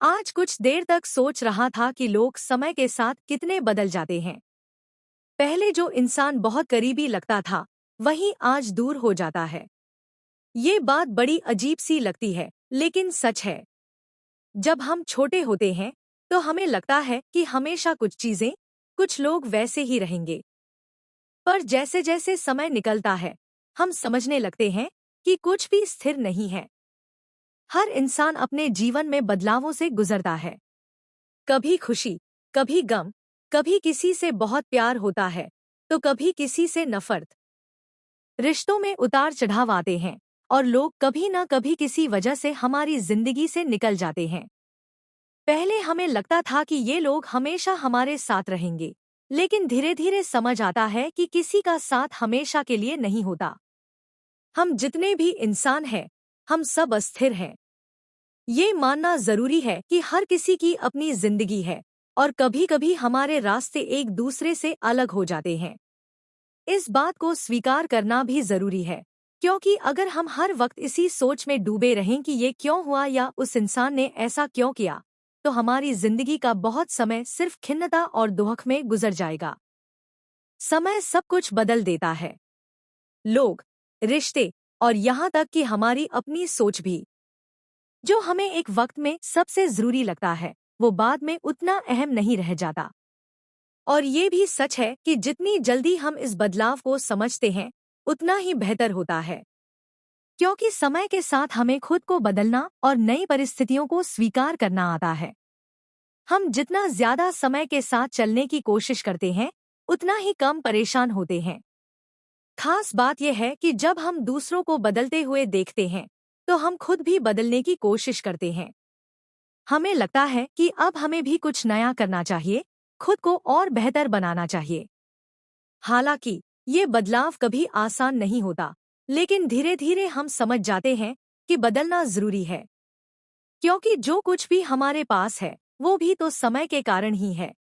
आज कुछ देर तक सोच रहा था कि लोग समय के साथ कितने बदल जाते हैं। पहले जो इंसान बहुत करीबी लगता था, वही आज दूर हो जाता है। ये बात बड़ी अजीब सी लगती है, लेकिन सच है। जब हम छोटे होते हैं, तो हमें लगता है कि हमेशा कुछ चीजें, कुछ लोग वैसे ही रहेंगे। पर जैसे जैसे समय निकलता है, हम समझने लगते हैं कि कुछ भी स्थिर नहीं है। हर इंसान अपने जीवन में बदलावों से गुजरता है। कभी खुशी, कभी गम, कभी किसी से बहुत प्यार होता है, तो कभी किसी से नफरत। रिश्तों में उतार चढ़ाव आते हैं, और लोग कभी न कभी किसी वजह से हमारी जिंदगी से निकल जाते हैं। पहले हमें लगता था कि ये लोग हमेशा हमारे साथ रहेंगे, लेकिन धीरे धीरे समझ आता है कि किसी का साथ हमेशा के लिए नहीं होता। हम जितने भी इंसान हैं, हम सब अस्थिर हैं। ये मानना जरूरी है कि हर किसी की अपनी जिंदगी है, और कभी-कभी हमारे रास्ते एक दूसरे से अलग हो जाते हैं। इस बात को स्वीकार करना भी जरूरी है, क्योंकि अगर हम हर वक्त इसी सोच में डूबे रहें कि ये क्यों हुआ या उस इंसान ने ऐसा क्यों किया, तो हमारी जिंदगी का बहुत समय सिर्फ खिन्नता और दुख में गुजर जाएगा। समय सब कुछ बदल देता है। लोग, रिश्ते, और यहाँ तक कि हमारी अपनी सोच भी। जो हमें एक वक्त में सबसे जरूरी लगता है, वो बाद में उतना अहम नहीं रह जाता। और ये भी सच है कि जितनी जल्दी हम इस बदलाव को समझते हैं, उतना ही बेहतर होता है। क्योंकि समय के साथ हमें खुद को बदलना और नई परिस्थितियों को स्वीकार करना आता है। हम जितना ज्यादा समय के साथ चलने की कोशिश करते हैं, उतना ही कम परेशान होते हैं। खास बात यह है कि जब हम दूसरों को बदलते हुए देखते हैं, तो हम खुद भी बदलने की कोशिश करते हैं। हमें लगता है कि अब हमें भी कुछ नया करना चाहिए, खुद को और बेहतर बनाना चाहिए। हालांकि ये बदलाव कभी आसान नहीं होता, लेकिन धीरे धीरे हम समझ जाते हैं कि बदलना जरूरी है। क्योंकि जो कुछ भी हमारे पास है, वो भी तो समय के कारण ही है।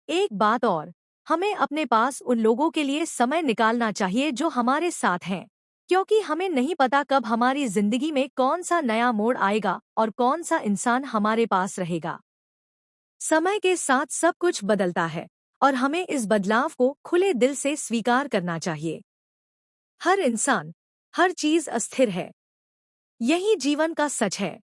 एक बात और, हमें अपने पास उन लोगों के लिए समय निकालना चाहिए जो हमारे साथ हैं, क्योंकि हमें नहीं पता कब हमारी जिंदगी में कौन सा नया मोड़ आएगा और कौन सा इंसान हमारे पास रहेगा। समय के साथ सब कुछ बदलता है, और हमें इस बदलाव को खुले दिल से स्वीकार करना चाहिए। हर इंसान, हर चीज अस्थिर है। यही जीवन का सच है।